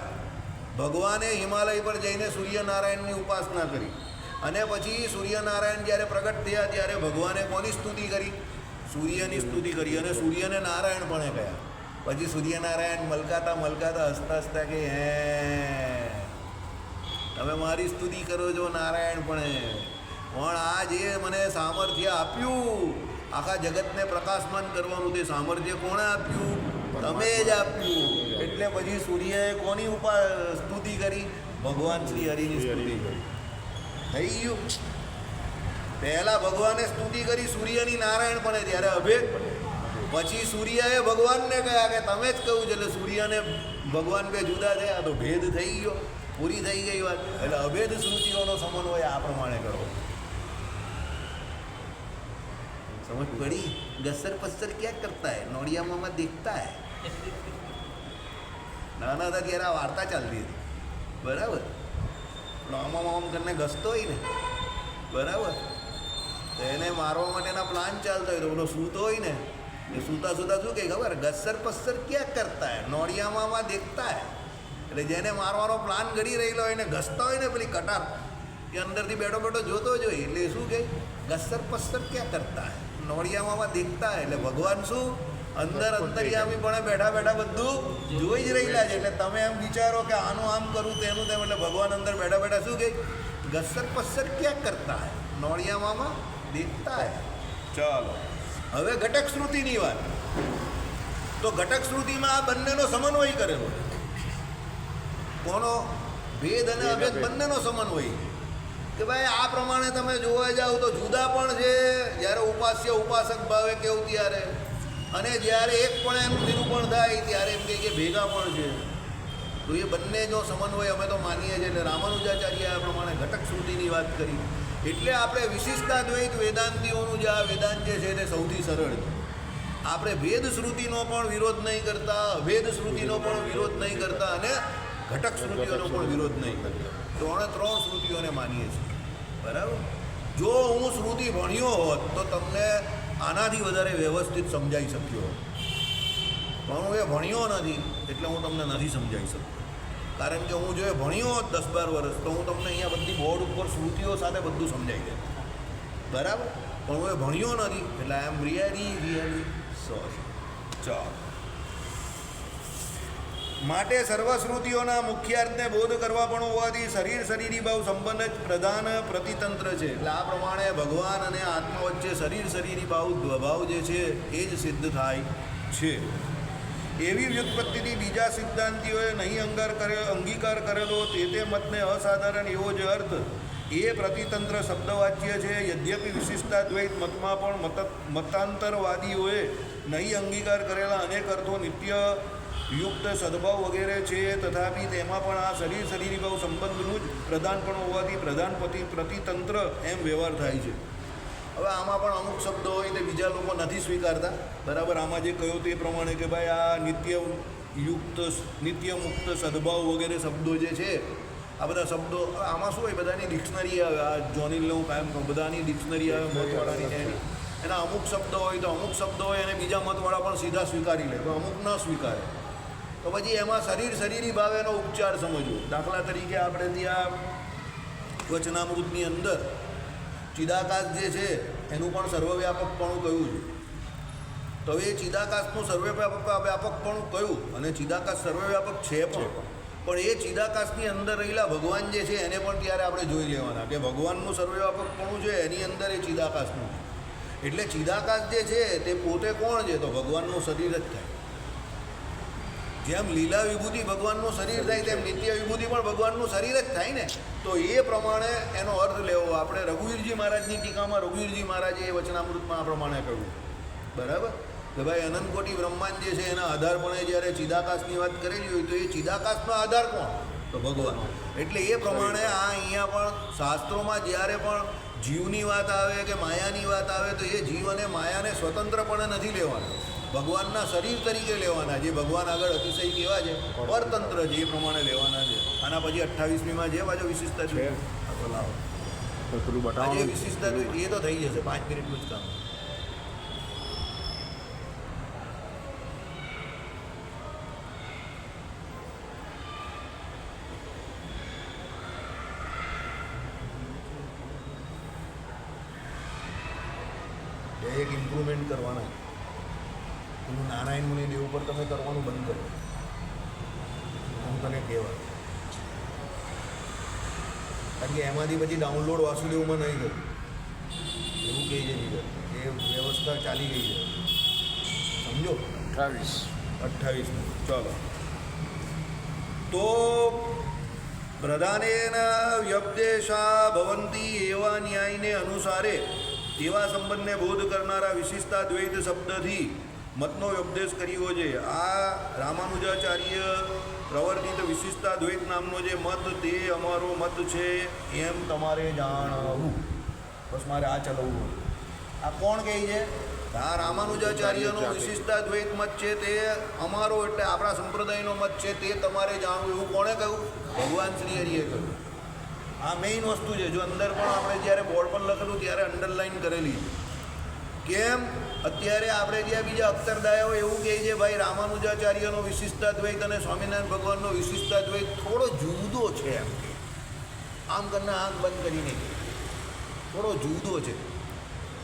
ભગવાને હિમાલય પર જઈને સૂર્યનારાયણની ઉપાસના કરી અને પછી સૂર્યનારાયણ જ્યારે પ્રગટ થયા ત્યારે ભગવાને કોની સ્તુતિ કરી? સૂર્યની સ્તુતિ કરી અને સૂર્યને નારાયણ પણ કહ્યા. પછી સૂર્યનારાયણ મલકાતા મલકાતા હસતા હસતા કે હે તમે મારી સ્તુતિ કરો છો નારાયણ પણ આ જે મને સામર્થ્ય આપ્યું આખા જગતને પ્રકાશમાન કરવાનું તે સામર્થ્ય કોણે આપ્યું? તમે જ આપ્યું. એટલે પછી સૂર્યએ કોની સ્તુતિ કરી? ભગવાન શ્રી હરિની સ્તુતિ કરી. થઈ ગયું. પહેલા ભગવાને સ્તુતિ કરી સૂર્યની નારાયણ પણ ત્યારે અભેદ. પછી સૂર્યએ ભગવાનને કહ્યા કે તમે જ કહું છે એટલે સૂર્યને ભગવાન બે જુદા થયા તો ભેદ થઈ ગયો, પૂરી થઈ ગઈ વાત. એટલે અભેદ શ્રુતિઓનો સમન્વય આ પ્રમાણે કરો. સમજ પડી? ગસર પસ્સર ક્યાં કરતા હે, નોડિયા મામા દેખતા હે. નાના હતા ત્યારે આ વાર્તા ચાલતી હતી, બરાબર? આમ આમ કરીને ઘસતો હોય ને, બરાબર, તો એને મારવા માટેના પ્લાન ચાલતો હોય તો પેલો સૂતો હોય ને એ સૂતા સૂતા શું કહે ખબર? ગસર પસ્સર ક્યાં કરતા હે, નોડિયા મામા દેખતા હે. એટલે જેને મારવાનો પ્લાન ઘડી રહેલો હોય ને ઘસતા હોય ને પેલી કટાર એ અંદરથી બેઠો બેઠો જોતો જ હોય. એટલે શું કહે? ગસર પસ્સર ક્યાં કરતા હે, નોડિયા મામા દેખતા હે. એટલે ભગવાન શું અંદર અંતર્યામી પણ બેઠા બેઠા બધું જોઈ જ રહેલા છે. એટલે તમે એમ વિચારો કે આનું આમ કરું તેનું તેમ, એટલે ભગવાન અંદર બેઠા બેઠા શું કહે? ગસર પસ્સર ક્યાં કરતા હે, નોડિયા મામા દેખતા હે. ચાલો હવે ઘટક શ્રુતિની વાત. તો ઘટક શ્રુતિમાં આ બંનેનો સમન્વય કરેલો. કોનો? ભેદ અને અભેદ બંનેનો સમન્વય. કે ભાઈ આ પ્રમાણે તમે જોવા જાઓ તો જુદા પણ છે જ્યારે ઉપાસ્ય ઉપાસક ભાવે કેવું ત્યારે, અને જ્યારે એક પણ એનું નિરૂપણ થાય ત્યારે એમ કહે કે ભેગા પણ છે. તો એ બંને જો સમન્વય અમે તો માનીએ છીએ. એટલે રામાનુજાચાર્ય આ પ્રમાણે ઘટક શ્રુતિની વાત કરી. એટલે આપણે વિશિષ્ટાદ્વૈત વેદાંતિઓનું જે આ વેદાંત જે છે તે સૌથી સરળ છે. આપણે ભેદ શ્રુતિનો પણ વિરોધ નહીં કરતા, અભેદ શ્રુતિનો પણ વિરોધ નહીં કરતા અને ઘટક શ્રુતિઓનો પણ વિરોધ નહીં કરતા. ત્રણ શ્રુતિઓને માનીએ છીએ, બરાબર? જો હું શ્રુતિ ભણ્યો હોત તો તમને આનાથી વધારે વ્યવસ્થિત સમજાઈ શક્યો હોત. પણ હું એ ભણ્યો નથી એટલે હું તમને નથી સમજાવી શકતો. કારણ કે હું જો એ ભણ્યો હોત 10-12 વર્ષ તો હું તમને અહીંયા બધી બોર્ડ ઉપર શ્રુતિઓ સાથે બધું સમજાવી દે, બરાબર? પણ હું એ ભણ્યો નથી એટલે આઈ એમ રિયલી સોરી. ચાલો, માટે સર્વશ્રુતિઓના મુખ્યાર્થને બોધ કરવા પણ હોવાથી શરીર શરીરી ભાવ સંબંધ જ પ્રધાન પ્રતિતંત્ર છે. એટલે આ પ્રમાણે ભગવાન અને આત્મા વચ્ચે શરીર શરીરી ભાવ જે છે એ જ સિદ્ધ થાય છે. એવી વ્યુત્પત્તિથી બીજા સિદ્ધાંતિઓએ નહીં અંગીકાર કરેલો તે મતને અસાધારણ એવો જ અર્થ એ પ્રતિતંત્ર શબ્દવાચ્ય છે. યદ્યપિ વિશિષ્ટાદ્વૈત મતમાં પણ મતાંતરવાદીઓએ નહીં અંગીકાર કરેલા અનેક અર્થો નિત્ય યુક્ત સદભાવ વગેરે છે, તથાપિ તેમાં પણ આ શરીર શરીરી ભાવ સંબંધનું જ પ્રધાનપણ હોવાથી પ્રતિતંત્ર એમ વ્યવહાર થાય છે. હવે આમાં પણ અમુક શબ્દો હોય તે બીજા લોકો નથી સ્વીકારતા, બરાબર? આમાં જે કહ્યું તે પ્રમાણે કે ભાઈ આ નિત્ય મુક્ત સદભાવ વગેરે શબ્દો જે છે આ બધા શબ્દો આમાં શું હોય? બધાની ડિક્શનરી આવે. આ જોનીલને હું કાયમ કહું, બધાની ડિક્શનરી આવે મતવાળાની છે એના અમુક શબ્દો હોય તો અમુક શબ્દો હોય અને બીજા મતવાળા પણ સીધા સ્વીકારી લે, તો અમુક ન સ્વીકારે. તો પછી એમાં શરીર શરીરી ભાવેનો ઉપચાર સમજવો. દાખલા તરીકે આપણે ત્યાં વચનામૃતની અંદર ચિદાકાશ જે છે એનું પણ સર્વવ્યાપકપણું કહ્યું છે. તો એ ચિદાકાશનું સર્વવ્યાપકપણું કહ્યું અને ચિદાકાશ સર્વવ્યાપક છે પણ, પણ એ ચિદાકાશની અંદર રહેલા ભગવાન જે છે એને પણ ત્યારે આપણે જોઈ લેવાના કે ભગવાનનું સર્વવ્યાપકપણું છે એની અંદર એ ચિદાકાશનું છે. એટલે ચિદાકાશ જે છે તે પોતે કોણ છે? તો ભગવાનનું શરીર જ થાય. જેમ લીલા વિભૂતિ ભગવાનનું શરીર થાય તેમ નિત્ય વિભૂતિ પણ ભગવાનનું શરીર જ થાય ને. તો એ પ્રમાણે એનો અર્થ લેવો. આપણે રઘુવીરજી મહારાજની ટીકામાં રઘુવીરજી મહારાજે એ વચનામૃતમાં આ પ્રમાણે કહ્યું, બરાબર, કે ભાઈ અનંતકોટી બ્રહ્માંડ જે છે એના આધારપણે જ્યારે ચિદાકાશની વાત કરેલી હોય તો એ ચિદાકાશનો આધાર કોણ? તો ભગવાન. એટલે એ પ્રમાણે આ અહીંયા પણ શાસ્ત્રોમાં જ્યારે પણ જીવની વાત આવે કે માયાની વાત આવે તો એ જીવ અને માયાને સ્વતંત્રપણે નથી લેવાના, ભગવાનના શરીર તરીકે લેવાના. જે ભગવાન આગળ અતિશય કેવા છે? પરતંત્ર છે, એ પ્રમાણે લેવાના છે. આના પછી 28મીમાં જે બાજુ વિશિષ્ટતા છે તો લાવો, પેલું જે બતાવો. વિશિષ્ટતા એ તો થઈ જશે 5 મિનિટનું જ કામ. એક ઇમ્પ્રુવમેન્ટ કરવાના. એનું નારાયણ મુનિ દેવ ઉપર તમે કરવાનું બંધ કરો. હું તને કહેવાય, કારણ કે એમાંથી પછી ડાઉનલોડ વાસુદેવમાં નહીં થયું એવું કહે છે જીગર. એ વ્યવસ્થા ચાલી ગઈ છે, સમજો. 28 ચાલો. તો પ્રધાનેન વ્યપદેશા ભવંતી એવા ન્યાયને અનુસારે તેવા સંબંધને બોધ કરનારા વિશિષ્ટાદ્વૈત શબ્દથી મતનો ઉપદેશ કર્યો છે. આ રામાનુજાચાર્ય પ્રવર્તિત વિશિષ્ટાદ્વૈત નામનો જે મત તે અમારો મત છે એમ તમારે જાણવું. બસ મારે આ ચલાવવું. આ કોણ કહે છે? આ રામાનુજાચાર્યનો વિશિષ્ટાદ્વૈત મત છે તે અમારો એટલે આપણા સંપ્રદાયનો મત છે તે તમારે જાણવું. એવું કોણે કહ્યું? ભગવાન શ્રી હરિએ કહ્યું. આ મેઇન વસ્તુ છે. જો અંદર પણ આપણે જ્યારે બોર્ડ પર લખેલું ત્યારે અંડરલાઇન કરેલી. કેમ? અત્યારે આપણે જ્યાં બીજા અક્ષરદાયો એવું કહે છે ભાઈ રામાનુજાચાર્યનો વિશિષ્ટાદ્વૈત અને સ્વામિનારાયણ ભગવાનનો વિશિષ્ટાદ્વૈત થોડો જુદો છે એમ કે. આમ કરીને આંખ બંધ કરીને થોડો જુદો છે.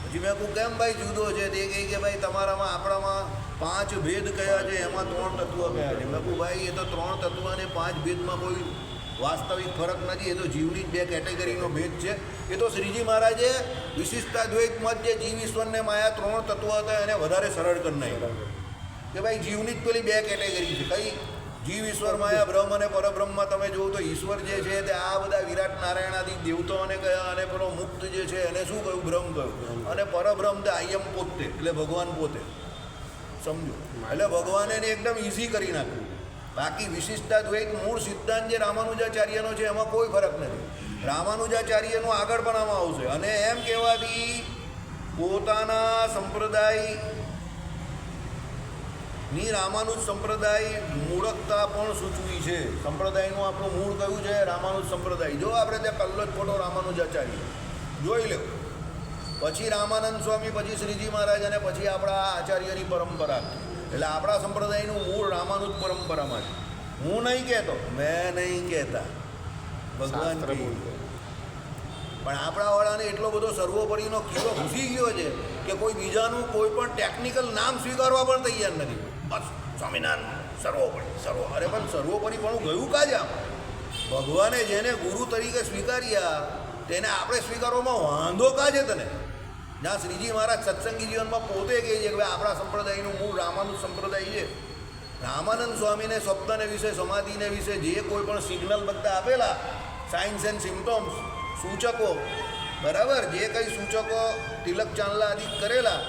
પછી મેં કહું કેમ ભાઈ જુદો છે? તે કહે કે ભાઈ તમારામાં આપણામાં 5 ભેદ કયા છે, એમાં 3 તત્વ કયા છે. મેં કહું ભાઈ એ તો 3 તત્વ અને 5 ભેદમાં કોઈ વાસ્તવિક ફરક નથી. એ તો જીવની જ 2 કેટેગરીનો ભેદ છે. એ તો શ્રીજી મહારાજે વિશિષ્ટાદ્વૈત મત જે જીવ ઈશ્વરને માયા 3 તત્વ હતા એને વધારે સરળ કરી નાખ્યા કે ભાઈ જીવની જ પેલી 2 કેટેગરી છે. કઈ? જીવ ઈશ્વર માયા બ્રહ્મ અને પરબ્રહ્મમાં તમે જુઓ તો ઈશ્વર જે છે તે આ બધા વિરાટ નારાયણાદી દેવતાઓને કયા, અને પેલો મુક્ત જે છે એને શું કહ્યું? બ્રહ્મ કહ્યું. અને પરબ્રહ્મ તે આયમ પોતે એટલે ભગવાન પોતે, સમજો. એટલે ભગવાને એને એકદમ ઇઝી કરી નાખ્યું. બાકી વિશિષ્ટાદ્વૈત મૂળ સિદ્ધાંત જે રામાનુજાચાર્યનો છે એમાં કોઈ ફરક નથી. રામાનુજાચાર્યનો આગળ પણ આમાં આવશે. અને એમ કહેવાથી પોતાના સંપ્રદાયની રામાનુજ સંપ્રદાય મૂળકતા પણ સૂચવી છે. સંપ્રદાયનું આપણું મૂળ કયું છે? રામાનુજ સંપ્રદાય. જો આપણે ત્યાં પહેલો જ ફોટો રામાનુજાચાર્ય જોઈ લો, પછી રામાનંદ સ્વામી, પછી શ્રીજી મહારાજ અને પછી આપણા આચાર્યની પરંપરા. એટલે આપણા સંપ્રદાયનું મૂળ રામાનુજ પરંપરામાં છે. હું નહીં કહેતો, મેં નહીં કહેતા, ભગવાન કહે. પણ આપણાવાળાને એટલો બધો સર્વોપરીનો કીડો ઘૂસી ગયો છે કે કોઈ બીજાનું કોઈ પણ ટેકનિકલ નામ સ્વીકારવા પણ તૈયાર નથી. બસ સ્વામિનારાયણ સર્વોપરી અરે પણ સર્વોપરી પણ ગયું કાજે આમ? ભગવાને જેને ગુરુ તરીકે સ્વીકાર્યા તેને આપણે સ્વીકારવામાં વાંધો કા છે તને? જ્યાં શ્રીજી મહારાજ સત્સંગી જીવનમાં પોતે કહે છે કે ભાઈ આપણા સંપ્રદાયનું મૂળ રામાનુજ સંપ્રદાય છે. રામાનંદ સ્વામીને સ્વપ્નને વિશે, સમાધિને વિશે જે કોઈ પણ સિગ્નલ બધા આપેલા, સાઇન્સ એન્ડ સિમ્ટમ્સ, સૂચકો, બરાબર, જે કંઈ સૂચકો તિલક ચાંદલા આદિ કરેલા,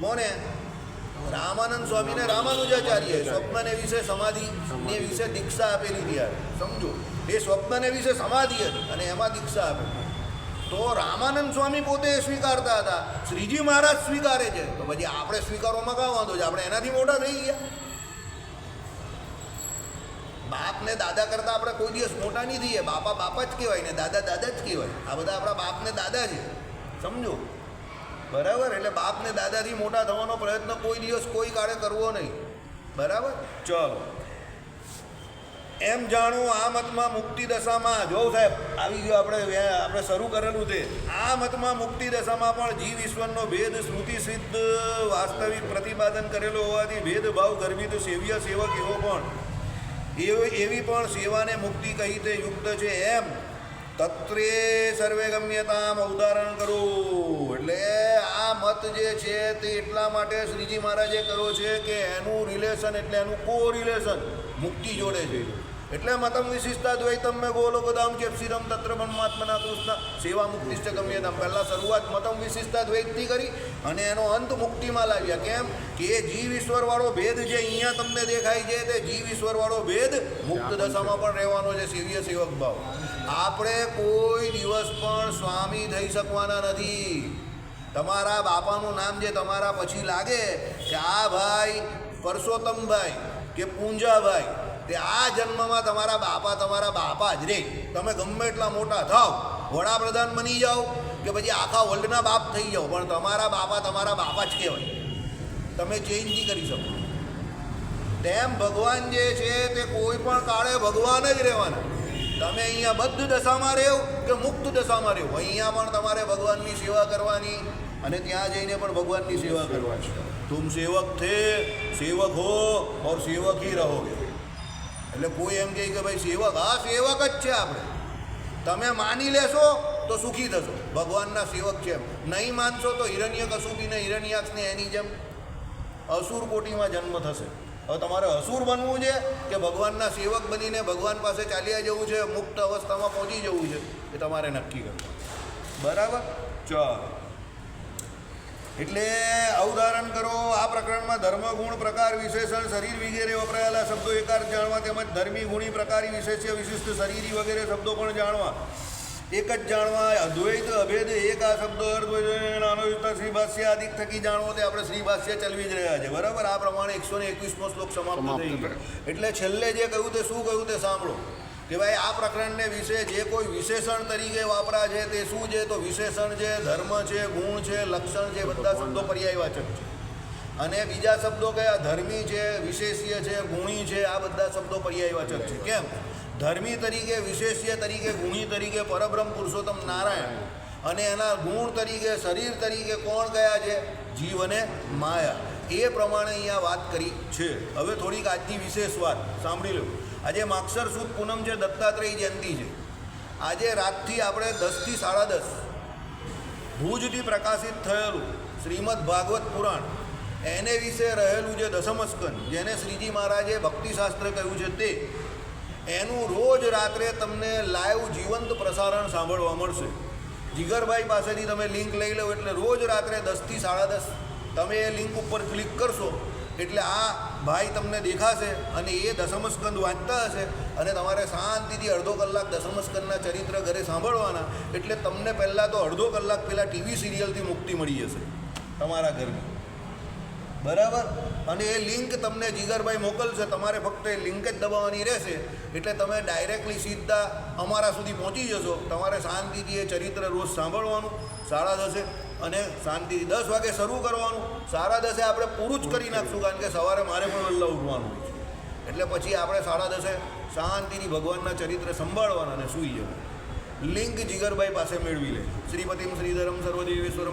કોને? રામાનંદ સ્વામીને રામાનુજાચાર્ય સ્વપ્નને વિશે, સમાધિને વિશે દીક્ષા આપેલી ત્યારે, સમજો. એ સ્વપ્નને વિશે સમાધિ હતી અને એમાં દીક્ષા આપેલી. તો રામાનંદ સ્વામી પોતે સ્વીકારતા હતા, શ્રીજી મહારાજ સ્વીકારે છે, તો પછી આપણે સ્વીકારવામાં કાં વાંધો છે? આપણે એનાથી મોટા થઈ ગયા. બાપ ને દાદા કરતાં આપણે કોઈ દિવસ મોટા નહીં થઈએ. બાપા બાપા જ કહેવાય ને દાદા દાદા જ કહેવાય. આ બધા આપણા બાપ ને દાદા છે, સમજો, બરાબર. એટલે બાપ ને દાદાથી મોટા થવાનો પ્રયત્ન કોઈ દિવસ કોઈ કાળે કરવો નહીં, બરાબર. ચલો, એમ જાણવું આ મતમાં મુક્તિ દશામાં, જો સાહેબ આવી ગયો, આપણે શરૂ કરેલું તે, આ મતમાં મુક્તિ દશામાં પણ જીવ ઈશ્વરનો ભેદ શ્રુતિ સિદ્ધ વાસ્તવિક પ્રતિપાદન કરેલો હોવાથી ભેદભાવ ગર્ભિત સેવ્ય સેવક એવો પણ એવી પણ સેવાને મુક્તિ કહી તે યુક્ત છે એમ તત્રે સર્વે ગમ્યતામ અવધારણ કરો. એટલે આ મત જે છે તે એટલા માટે શ્રીજી મહારાજે કર્યો છે કે એનું રિલેશન એટલે એનું કો રિલેશન મુક્તિ જોડે છે. એટલે મતમ વિશિષ્ટા દ્વૈતમ મેં ગોલોકધામ ચેપસિરમ તત્ર બ્રહ્માત્મના કૃષ્ણ સેવા મુક્તિષ્ઠ ગમ્યતામ. પહેલાં શરૂઆત મતમ વિશિષ્ટા દ્વૈતથી કરી અને એનો અંત મુક્તિમાં લાવ્યા. કેમ કે જીવ ઈશ્વરવાળો ભેદ જે અહીંયા તમને દેખાય છે તે જીવ ઈશ્વરવાળો ભેદ મુક્ત દશામાં પણ રહેવાનો છે. સેવ્ય સેવક ભાવ. આપણે કોઈ દિવસ પણ સ્વામી થઈ શકવાના નથી. તમારા બાપાનું નામ જે તમારા પછી લાગે કે આ ભાઈ પરસોત્તમભાઈ કે પૂંજાભાઈ, તે આ જન્મમાં તમારા બાપા જ રે. તમે ગમે એટલા મોટા થાવ, વડાપ્રધાન બની જાઓ કે પછી આખા વર્લ્ડના બાપ થઈ જાઓ, પણ તમારા બાપા જ કહેવાય. તમે ચેન્જ નહીં કરી શકો. તેમ ભગવાન જે છે તે કોઈ પણ કાળે ભગવાન જ રહેવાના. તમે અહીંયા બદ્ધ દશામાં રહેવ કે મુક્ત દશામાં રહેવ, અહીંયા પણ તમારે ભગવાનની સેવા કરવાની અને ત્યાં જઈને પણ ભગવાનની સેવા કરવાની. તુમ સેવક થે, સેવક હો ઓર સેવક ही रहोगे. એટલે કોઈ એમ કહે કે ભાઈ સેવક, હા સેવક જ છે આપણે. તમે માની લેશો તો સુખી થશો, ભગવાનના સેવક છે. નહીં માનશો તો હિરણ્યકશુપીને હિરણ્યાક્ષને એની જેમ અસુર કોટીમાં જન્મ થશે. હવે તમારે અસુર બનવું છે કે ભગવાનના સેવક બનીને ભગવાન પાસે ચાલ્યા જવું છે, મુક્ત અવસ્થામાં પહોંચી જવું છે, એ તમારે નક્કી કરવું. બરાબર? ચાલો, એટલે અવધારણ કરો. આ પ્રકરણમાં ધર્મ ગુણ પ્રકાર વિશેષણ શરીર વગેરે વપરાયેલા શબ્દો એકાર જાણવા, તેમજ ધર્મી ગુણી પ્રકારી વિશેષ્ય વિશિષ્ટ શરીરી વગેરે શબ્દો પણ જાણવા. એક જ જાણવા. અદ્વૈત અભેદ એક આ શબ્દો અર્થ શ્રી ભાષ્ય આદિક થકી જાણવો. તે આપણે શ્રી ભાષ્ય ચલવી જ રહ્યા છે. બરાબર? આ પ્રમાણે 121મો શ્લોક સમાપ્ત થઈ ગયો. એટલે છેલ્લે જે કહ્યું તે શું કહ્યું તે સાંભળો કે ભાઈ આ પ્રકરણને વિશે જે કોઈ વિશેષણ તરીકે વાપરા છે તે શું છે? તો વિશેષણ છે, ધર્મ છે, ગુણ છે, લક્ષણ છે, બધા શબ્દો પર્યાયવાચક છે. અને બીજા શબ્દો કયા? ધર્મી છે, વિશેષ્ય છે, ગુણી છે. આ બધા શબ્દો પર્યાયવાચક છે. કેમ? ધર્મી તરીકે, વિશેષ્ય તરીકે, ગુણી તરીકે પરબ્રહ્મ પુરુષોત્તમ નારાયણ, અને એના ગુણ તરીકે, શરીર તરીકે કોણ કયા છે? જીવ અને માયા. એ પ્રમાણે અહીંયા વાત કરી છે. હવે થોડીક આજની વિશેષ વાત સાંભળી લો. આજે માગસર સુદ પૂનમ છે, દત્તાત્રેય જયંતિ છે. આજે રાતથી આપણે 10થી 10:30 ભુજથી પ્રકાશિત થયેલું શ્રીમદ ભાગવત પુરાણ, એને વિશે રહેલું જે દશમસ્કંદ, જેને શ્રીજી મહારાજે ભક્તિશાસ્ત્ર કહ્યું છે, તે એનું રોજ રાત્રે તમને લાઈવ જીવંત પ્રસારણ સાંભળવા મળશે. જીગરભાઈ પાસેથી તમે લિંક લઈ લો એટલે રોજ રાત્રે 10થી 10:30 તમે એ લિંક ઉપર ક્લિક કરશો એટલે આ ભાઈ તમને દેખાશે અને એ દશમસ્કંદ વાંચતા હશે અને તમારે શાંતિથી અડધો કલાક દશમસ્કંદના ચરિત્ર ઘરે સાંભળવાના. એટલે તમને પહેલાં તો અડધો કલાક પહેલાં ટીવી સિરિયલથી મુક્તિ મળી જશે તમારા ઘરમાં. બરાબર? અને એ લિંક તમને જીગરભાઈ મોકલશે, તમારે ફક્ત એ લિંક જ દબાવવાની રહેશે એટલે તમે ડાયરેક્ટલી સીધા અમારા સુધી પહોંચી જશો. તમારે શાંતિથી એ ચરિત્ર રોજ સાંભળવાનું 10:30 અને શાંતિથી 10 વાગે શરૂ કરવાનું. 10:30 આપણે પૂરું જ કરી નાખશું, કારણ કે સવારે મારે પણ વહેલા ઉઠવાનું હોય છે. એટલે પછી આપણે 10:30 શાંતિથી ભગવાનના ચરિત્ર સંભાળવાના અને સૂઈ જવાનું. લિંક જીગરભાઈ પાસે મેળવી લે. શ્રીપતિમ શ્રીધરમ સર્વદેવેશ્વરમ